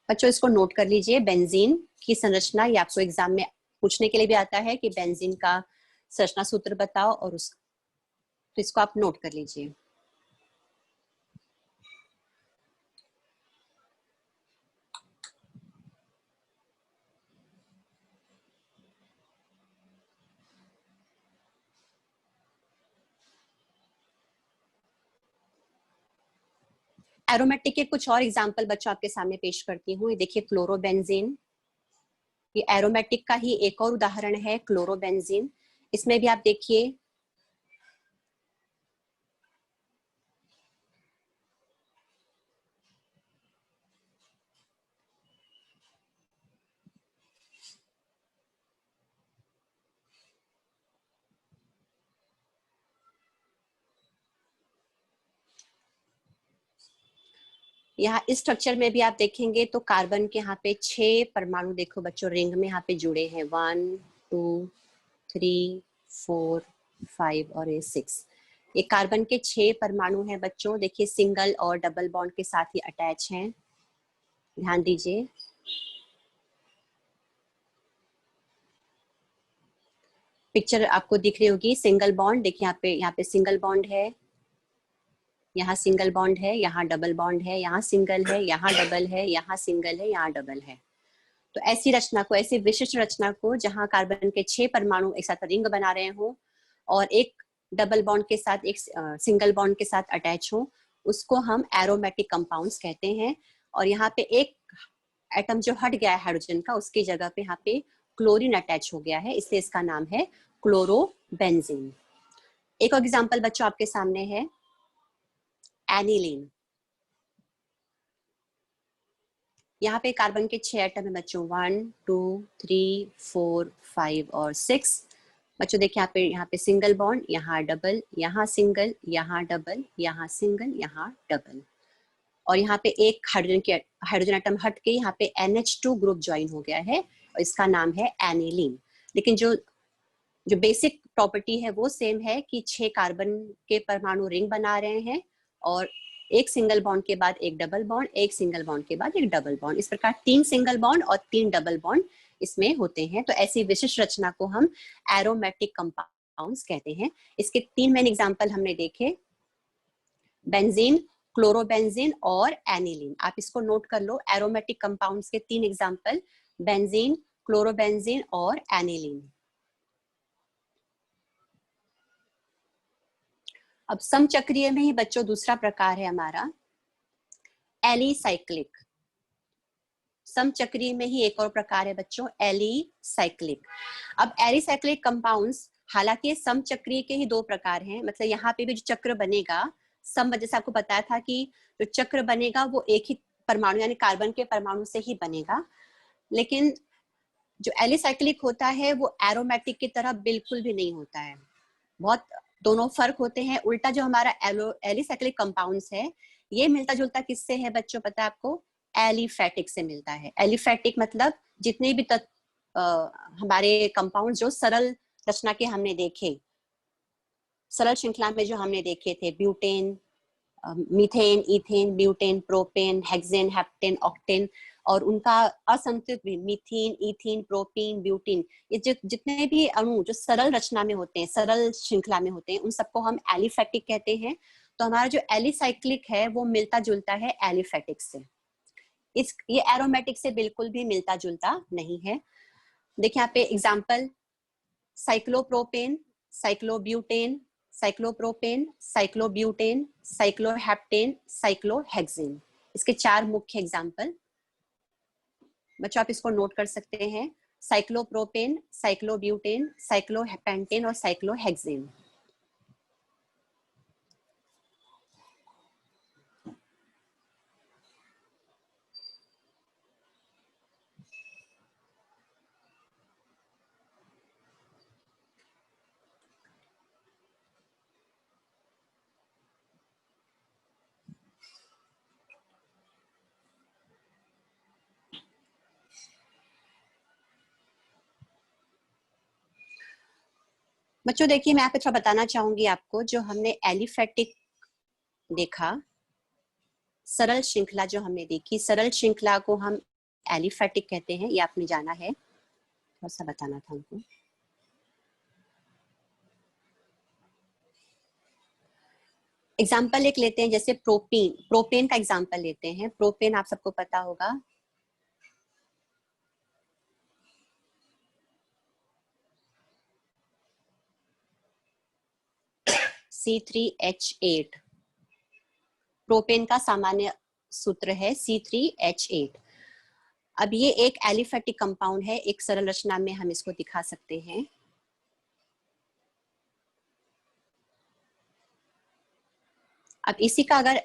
बच्चों इसको नोट कर लीजिए, बेंजीन की संरचना, ये आपको एग्जाम में पूछने के लिए भी आता है कि बेंजीन का संरचना सूत्र बताओ, और तो इसको आप नोट कर लीजिए। एरोमेटिक के कुछ और एग्जाम्पल बच्चों आपके सामने पेश करती हूँ। देखिए क्लोरोबेंजीन, ये एरोमेटिक का ही एक और उदाहरण है, क्लोरोबेंजीन। इसमें भी आप देखिए यहाँ इस स्ट्रक्चर में भी आप देखेंगे तो कार्बन के यहाँ पे 6 परमाणु देखो बच्चों रिंग में यहाँ पे जुड़े हैं, 1 2 3 4 5 और ये 6। ये कार्बन के 6 परमाणु हैं बच्चों, देखिए सिंगल और डबल बॉन्ड के साथ ही अटैच हैं, ध्यान दीजिए। पिक्चर आपको दिख रही होगी, सिंगल बॉन्ड देखिए यहाँ पे सिंगल बॉन्ड है, यहाँ सिंगल बॉन्ड है, यहाँ डबल बॉन्ड है, यहाँ सिंगल है, यहाँ डबल है, यहाँ सिंगल है, यहाँ डबल है। तो ऐसी रचना को, ऐसी विशिष्ट रचना को जहाँ कार्बन के 6 परमाणु एक साथ रिंग बना रहे हो और एक डबल बॉन्ड के साथ एक सिंगल बॉन्ड के साथ अटैच हो, उसको हम एरोमेटिक कंपाउंड्स कहते हैं। और यहाँ पे एक एटम जो हट गया है हाइड्रोजन का, उसकी जगह पे यहाँ पे क्लोरीन अटैच हो गया है, इसलिए इसका नाम है क्लोरोबेंजीन। एक और एग्जांपल बच्चों आपके सामने है एनिलीन। यहाँ पे कार्बन के 6 एटम है बच्चों, 1 2 3 4 5 और 6। बच्चों देखिए यहाँ पे सिंगल बॉन्ड, यहाँ डबल, यहाँ सिंगल, यहाँ डबल, यहाँ सिंगल, यहाँ डबल। और यहाँ पे एक हाइड्रोजन एटम हट के यहाँ पे NH2 ग्रुप ज्वाइन हो गया है और इसका नाम है एनिलीन। लेकिन जो बेसिक प्रॉपर्टी है वो सेम है कि 6 कार्बन के परमाणु रिंग बना रहे हैं और एक सिंगल बॉन्ड के बाद एक डबल बॉन्ड, एक सिंगल बॉन्ड के बाद एक डबल बॉन्ड, इस प्रकार 3 सिंगल बॉन्ड और 3 डबल बॉन्ड इसमें होते हैं। तो ऐसी विशिष्ट रचना को हम एरोमेटिक कंपाउंड्स कहते हैं। इसके 3 मेन एग्जांपल हमने देखे, बेंजीन, क्लोरोबेंजीन और एनिलीन। आप इसको नोट कर लो, एरोमेटिक कंपाउंड्स के 3 एग्जांपल, बेंजीन, क्लोरोबेंजीन और एनिलीन। अब समचक्रीय में ही बच्चों दूसरा प्रकार है हमारा एलिसाइक्लिक। समचक्रीय में ही एक और प्रकार है बच्चों एलिसाइक्लिक। अब एलिसाइक्लिक कंपाउंड्स, हालांकि समचक्रीय के ही 2 प्रकार हैं, मतलब यहाँ पे भी जो चक्र बनेगा, सम जैसे आपको बताया था कि जो चक्र बनेगा वो एक ही परमाणु यानी कार्बन के परमाणु से ही बनेगा। लेकिन जो एलिसाइक्लिक होता है वो एरोमेटिक की तरह बिल्कुल भी नहीं होता है, बहुत दोनों फर्क होते हैं। उल्टा जो हमारा एलिसाइक्लिक कंपाउंड्स है ये मिलता जुलता किससे है बच्चों पता है आपको? एलिफेटिक से मिलता है। एलिफेटिक मतलब जितने भी हमारे कंपाउंड जो सरल रचना के हमने देखे, सरल श्रृंखला में जो हमने देखे थे, butane, methane, ethane, butane, propane, hexane, heptane, octane, और उनका असंतुलित भी मीथेन, इथीन, प्रोपीन, ब्यूटीन, ये जितने भी अणु जो सरल रचना में होते हैं, सरल श्रृंखला में होते हैं, उन सबको हम एलिफेटिक कहते हैं। तो हमारा जो एलिसाइक्लिक है वो मिलता जुलता है एलिफेटिक से, ये एरोमेटिक से बिल्कुल भी मिलता जुलता नहीं है। देखिए यहाँ पे example, cyclopropane, cyclobutane, cyclopropane, cyclobutane, cycloheptane, cyclohexane, इसके 4 मुख्य एग्जाम्पल बच्चों आप इसको नोट कर सकते हैं, साइक्लोप्रोपेन, साइक्लोब्यूटेन, साइक्लोपेंटेन और साइक्लोहेक्सेन। बच्चों देखिए मैं यहाँ पे थोड़ा बताना चाहूंगी आपको, जो हमने एलिफेटिक देखा, सरल श्रृंखला जो हमने देखी, सरल श्रृंखला को हम एलिफेटिक कहते हैं, ये आपने जाना है, थोड़ा सा बताना था हमको। एग्जाम्पल एक लेते हैं, जैसे प्रोपेन, प्रोपेन का एग्जाम्पल लेते हैं। प्रोपेन आप सबको पता होगा, C3H8 प्रोपेन का सामान्य सूत्र है C3H8। अब ये एक एलिफेटिक कंपाउंड है, एक सरल रचना में हम इसको दिखा सकते हैं। अब इसी का अगर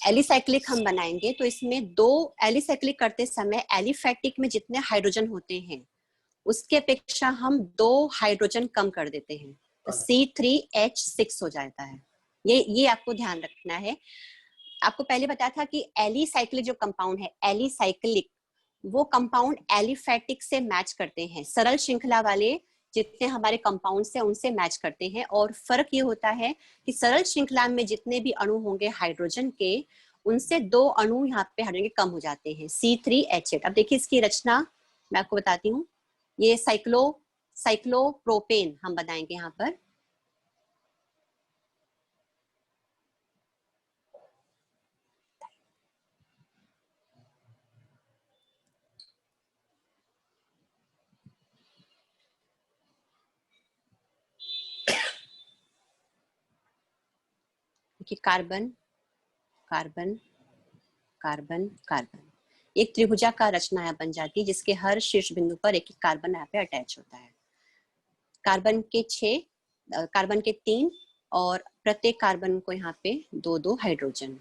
एलिसाइक्लिक हम बनाएंगे तो इसमें 2 एलिसाइक्लिक करते समय एलिफेटिक में जितने हाइड्रोजन होते हैं उसके अपेक्षा हम 2 हाइड्रोजन कम कर देते हैं, तो C3H6 हो जाता है। ये आपको ध्यान रखना है। आपको पहले बताया था कि एलिसाइक्लिक जो कंपाउंड है, एलिसाइक्लिक, वो कंपाउंड एलिफैटिक से मैच करते हैं। सरल श्रृंखला वाले जितने हमारे कंपाउंड्स हैं उनसे मैच करते हैं। और फर्क ये होता है कि सरल श्रृंखला में जितने भी अणु होंगे हाइड्रोजन के, उनसे 2 अणु यहाँ पे हाइड्रोजन के कम हो जाते हैं, C3H8। अब देखिए इसकी रचना मैं आपको बताती हूँ। ये साइक्लोप्रोपेन हम बनाएंगे यहाँ पर। देखिए कार्बन कार्बन कार्बन कार्बन, एक त्रिभुजाकार रचना यहाँ बन जाती है जिसके हर शीर्ष बिंदु पर एक एक कार्बन यहाँ पे अटैच होता है। कार्बन के 6, कार्बन के 3 और प्रत्येक कार्बन को यहाँ पे 2-2 हाइड्रोजन।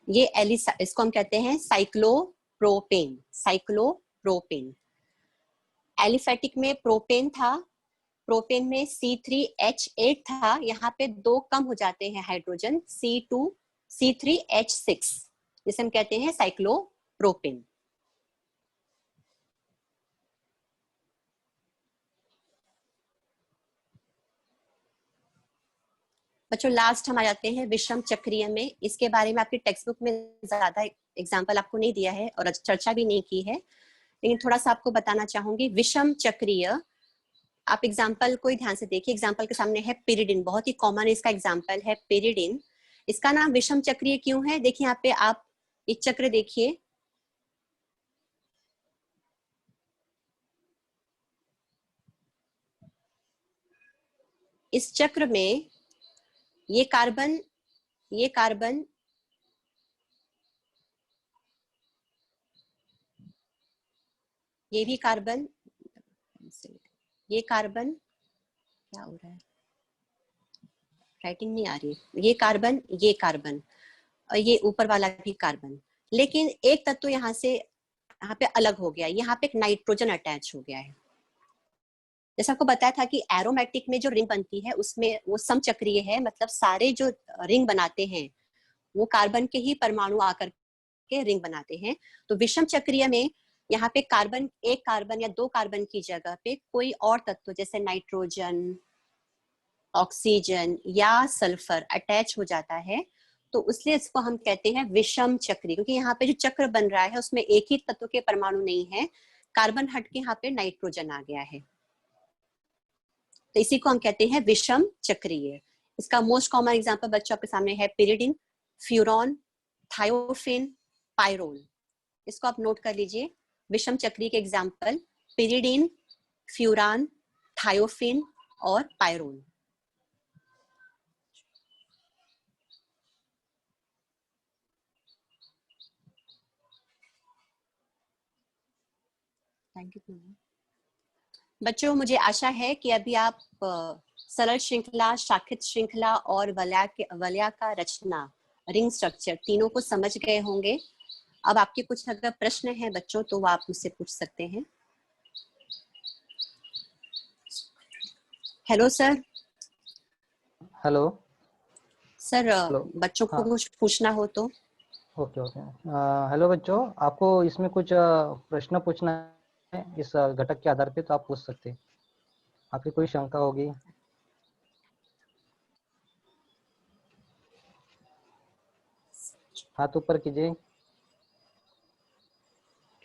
ये इसको हम कहते हैं साइक्लोप्रोपेन। साइक्लोप्रोपेन एलिफैटिक में प्रोपेन था, प्रोपेन में C3H8 था, यहाँ पे 2 कम हो जाते हैं हाइड्रोजन, C3H6, जिसे हम कहते हैं साइक्लोप्रोपेन। बच्चों लास्ट हम आ जाते हैं विषम चक्रीय में। इसके बारे में आपकी टेक्स्ट बुक में ज्यादा एग्जाम्पल आपको नहीं दिया है और चर्चा भी नहीं की है, लेकिन थोड़ा सा आपको बताना चाहूंगी। विषम चक्रीय, आप एग्जाम्पल को ही ध्यान से देखिए। एग्जाम्पल के सामने है पिरिडिन, बहुत ही कॉमन इसका एग्जाम्पल है पिरिडिन। इसका नाम विषम चक्रीय क्यों है? देखिए यहाँ पे आप एक चक्र देखिए, इस चक्र में ये कार्बन, ये कार्बन, ये भी कार्बन, ये कार्बन, क्या हो रहा है, राइटिंग नहीं आ रही, ये कार्बन, ये कार्बन और ये ऊपर वाला भी कार्बन। लेकिन एक तत्व यहाँ से यहाँ पे अलग हो गया, यहाँ पे एक नाइट्रोजन अटैच हो गया है। जैसे आपको बताया था कि एरोमेटिक में जो रिंग बनती है उसमें वो समचक्रीय है, मतलब सारे जो रिंग बनाते हैं वो कार्बन के ही परमाणु आकर के रिंग बनाते हैं। तो विषम चक्रीय में यहाँ पे कार्बन, एक कार्बन या 2 कार्बन की जगह पे कोई और तत्व जैसे नाइट्रोजन, ऑक्सीजन या सल्फर अटैच हो जाता है, तो इसलिए इसको हम कहते हैं विषम चक्री, क्योंकि यहाँ पे जो चक्र बन रहा है उसमें एक ही तत्व के परमाणु नहीं है, कार्बन हट के यहाँ पे नाइट्रोजन आ गया है, तो इसी को हम कहते हैं विषम चक्रीय। इसका मोस्ट कॉमन एग्जांपल बच्चों आपके सामने है पिरिडिन, फ्यूरॉन, थायोफिन, पायरोल। इसको आप नोट कर लीजिए, विषम चक्रीय के एग्जांपल पिरिडिन, फ्यूरान, थायोफिन और पायरोल। थैंक यू बच्चों, मुझे आशा है कि अभी आप सरल श्रृंखला, शाखित श्रृंखला और वलया का रचना, रिंग स्ट्रक्चर तीनों को समझ गए होंगे। अब आपके कुछ अगर प्रश्न हैं बच्चों तो वो आप मुझसे पूछ सकते हैं। Hello sir. Hello sir hello. बच्चों को हाँ, कुछ पूछना हो तो। Okay okay. हेलो बच्चों, आपको इसमें कुछ प्रश्न पूछना है इस घटक के आधार पे तो आप पूछ सकते हैं। आपकी कोई शंका होगी? हाथ ऊपर कीजिए।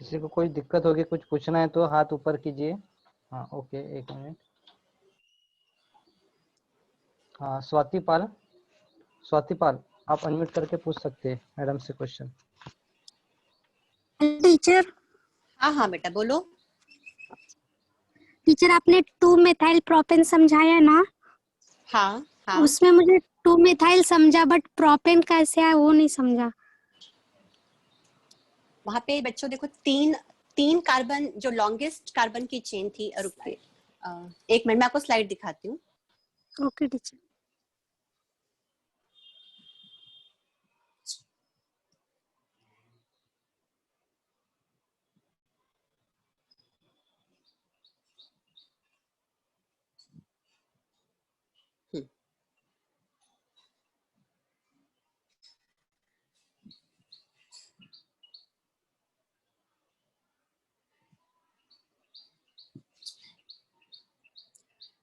किसी को कोई दिक्कत होगी, कुछ पूछना है तो हाथ ऊपर कीजिए। हाँ ओके, एक मिनट। हाँ स्वातिपाल, स्वातिपाल आप अनम्यूट करके पूछ सकते हैं मैडम से क्वेश्चन। टीचर, हाँ हाँ बेटा बोलो। टीचर आपने 2 मेथाइल प्रोपेन समझाया ना, हाँ हाँ, उसमें मुझे 2 मेथाइल समझा बट प्रोपेन कैसे है वो नहीं समझा। वहां पे बच्चों देखो तीन तीन कार्बन, जो लॉन्गेस्ट कार्बन की चेन थी। रुकिए एक मिनट, मैं आपको स्लाइड दिखाती हूँ। Okay teacher.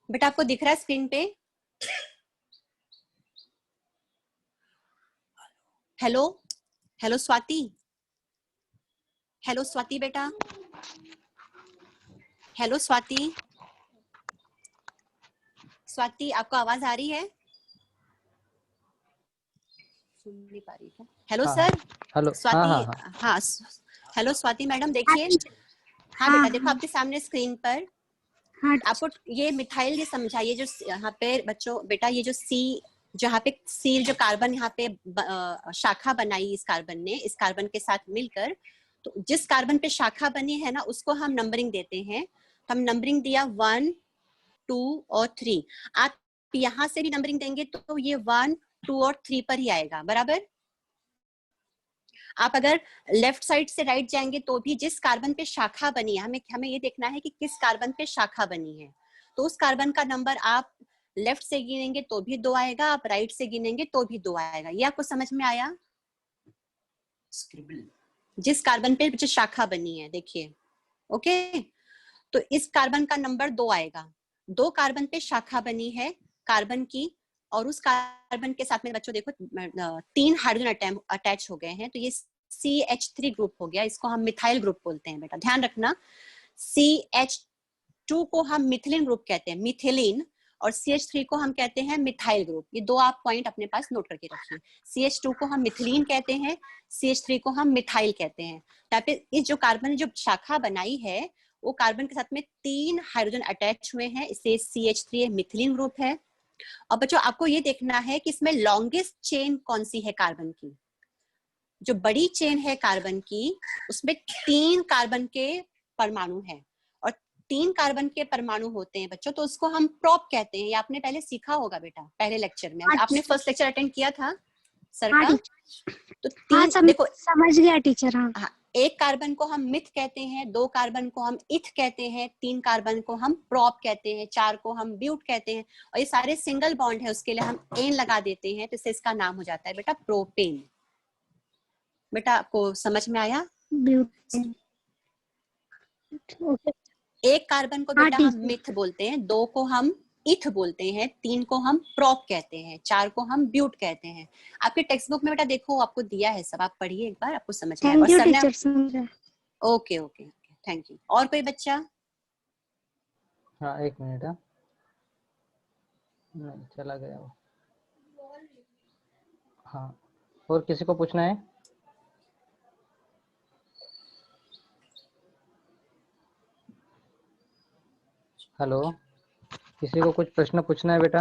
बेटा आपको दिख रहा है स्क्रीन पे? Hello, hello Swati, hello Swati बेटा, हेलो स्वाति, स्वाति आपको आवाज आ रही है? सुन नहीं पा रही क्या? हेलो हाँ सर, हेलो। स्वाति, हाँ हाँ हाँ हाँ हेलो स्वाति मैडम, हाँ देखिए। टीचर। हाँ हाँ बेटा देखो हाँ आपके सामने स्क्रीन पर हाँ आपको ये मिथाइल ये समझाइए, जो यहाँ पे बच्चों बेटा ये जो सी, जो यहाँ पे सी जो कार्बन यहाँ पे शाखा बनाई इस कार्बन ने, इस कार्बन के साथ मिलकर, तो जिस कार्बन पे शाखा बनी है ना उसको हम नंबरिंग देते हैं। तो हम नंबरिंग दिया 1, 2 और 3। आप यहाँ से भी नंबरिंग देंगे तो ये 1, 2 और 3 पर ही आएगा, बराबर। आप अगर लेफ्ट साइड से राइट जाएंगे तो भी जिस कार्बन पे शाखा बनी है, हमें ये देखना है कि किस कार्बन पे शाखा बनी है, तो उस कार्बन का नंबर आप लेफ्ट से गिनेंगे तो भी 2 आएगा, आप राइट से गिनेंगे तो भी 2 आएगा। ये आपको समझ में आया? स्क्रिबल। जिस कार्बन पे जो शाखा बनी है, देखिए। ओके, तो इस कार्बन का नंबर 2 आएगा। 2 कार्बन पे शाखा बनी है कार्बन की, और उस कार्बन के साथ में बच्चों देखो 3 हाइड्रोजन अटैच हो गए हैं, तो ये CH3 ग्रुप हो गया। इसको हम मिथाइल ग्रुप बोलते हैं बेटा, ध्यान रखना। CH2 को हम मिथिलीन ग्रुप कहते हैं, मिथिलीन, और CH3 को हम कहते हैं मिथाइल ग्रुप। ये 2 आप पॉइंट अपने पास नोट करके रखिए। CH2 को हम मिथिलीन कहते हैं, CH3 को हम मिथाइल कहते हैं। यहाँ पे इस जो कार्बन जो शाखा बनाई है वो कार्बन के साथ में 3 हाइड्रोजन अटैच हुए हैं, इससे CH3 मिथिलीन ग्रुप है। और बच्चों आपको ये देखना है कि इसमें लॉन्गेस्ट चेन कौन सी है कार्बन की। जो बड़ी चेन है कार्बन की उसमें 3 कार्बन के परमाणु हैं, और 3 कार्बन के परमाणु होते हैं बच्चों, तो उसको हम प्रोप कहते हैं। ये आपने पहले सीखा होगा बेटा, पहले लेक्चर में। हाँ आपने टीचर। फर्स्ट लेक्चर अटेंड किया था सर हाँ का? टीचर। तो हाँ 3 देखो, समझ गया टीचर। हाँ हाँ, 1 कार्बन को हम मिथ कहते हैं, 2 कार्बन को हम इथ कहते हैं, 3 कार्बन को हम प्रोप कहते हैं, 4 को हम ब्यूट कहते हैं, और ये सारे सिंगल बॉन्ड है, उसके लिए हम एन लगा देते हैं, तो इससे इसका नाम हो जाता है बेटा प्रोपेन। बेटा आपको समझ में आया? ब्यूटेन। ओके। 1 कार्बन को हाँ बेटा हम टीचर। मिथ बोलते हैं, 2 को हम इथ बोलते हैं, 3 को हम प्रोप कहते हैं, 4 को हम ब्यूट कहते हैं। आपके टेक्स्ट बुक में बेटा देखो आपको दिया है सब, आप पढ़िए एक बार, आपको समझ में आएगा। थैंक और यू सर ने, टीचर, समझा। Okay okay okay, thank you. और कोई बच्चा? हाँ, एक मिनट। हाँ नहीं, चला गया वो। हाँ, और किसी को पूछना है? हेलो, किसी को कुछ प्रश्न पूछना है बेटा?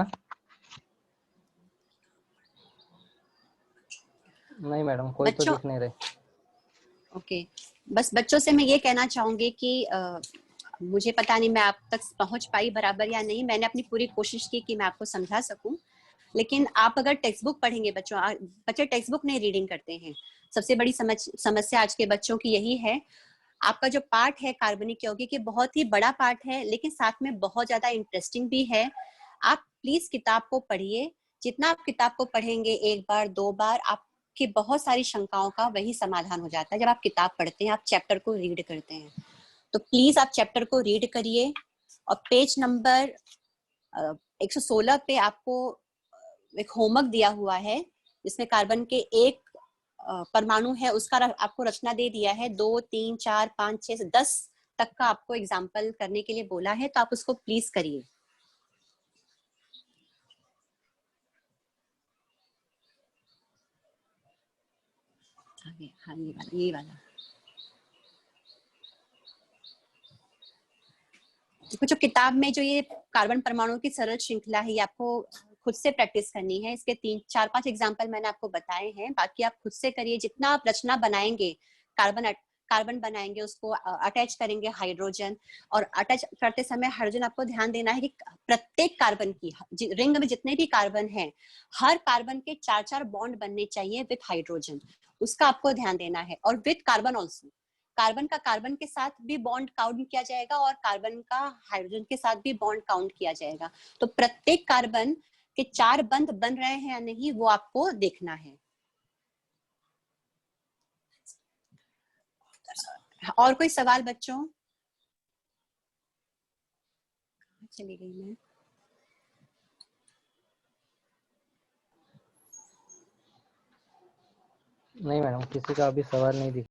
नहीं मैडम, कोई तो बच्चों, दिख नहीं रहे। ओके, बस बच्चों से मैं ये कहना चाहूंगी कि मुझे पता नहीं मैं आप तक पहुंच पाई बराबर या नहीं। मैंने अपनी पूरी कोशिश की कि मैं आपको समझा सकूं, लेकिन आप अगर टेक्स्ट बुक पढ़ेंगे बच्चों, बच्चे टेक्स्ट बुक नहीं रीडिंग करते हैं। सबसे बड़ी समस्या आज के बच्चों की यही है। आपका जो पार्ट है कार्बनिक यौगिक, ये बहुत ही बड़ा पार्ट है, लेकिन साथ में बहुत ज्यादा इंटरेस्टिंग भी है। आप प्लीज किताब को पढ़िए। जितना आप किताब को पढ़ेंगे, 1 बार 2 बार, आपकी बहुत सारी शंकाओं का वही समाधान हो जाता है। जब आप किताब पढ़ते हैं, आप चैप्टर को रीड करते हैं, तो प्लीज आप चैप्टर को रीड करिए। और पेज नंबर 116 पे आपको एक होमवर्क दिया हुआ है, जिसमें कार्बन के 1 परमाणु है उसका आपको रचना दे दिया है। 2, 3, 4, 5, 6, 10 तक का आपको एग्जाम्पल करने के लिए बोला है, तो आप उसको प्लीज करिए। हाँ ये वाला देखो, जो किताब में जो ये कार्बन परमाणु की सरल श्रृंखला है, ये आपको खुद से प्रैक्टिस करनी है। इसके 3, 4, 5 एग्जाम्पल मैंने आपको बताए हैं, बाकी आप खुद से करिए। जितना आप रचना बनाएंगे, कार्बन बनाएंगे, उसको अटैच करेंगे हाइड्रोजन, और अटैच करते समय हाइड्रोजन, आपको ध्यान देना है कि प्रत्येक कार्बन की रिंग में जितने भी कार्बन हैं, हर कार्बन के 4-4 बॉन्ड बनने चाहिए विथ हाइड्रोजन, उसका आपको ध्यान देना है। और विथ कार्बन ऑल्सो, कार्बन का कार्बन के साथ भी बॉन्ड काउंट किया जाएगा, और कार्बन का हाइड्रोजन के साथ भी बॉन्ड काउंट किया जाएगा। तो प्रत्येक कार्बन के 4 बंध बन रहे हैं या नहीं, वो आपको देखना है। और कोई सवाल बच्चों? चली गई मैं। नहीं मैडम, किसी का अभी सवाल नहीं दिख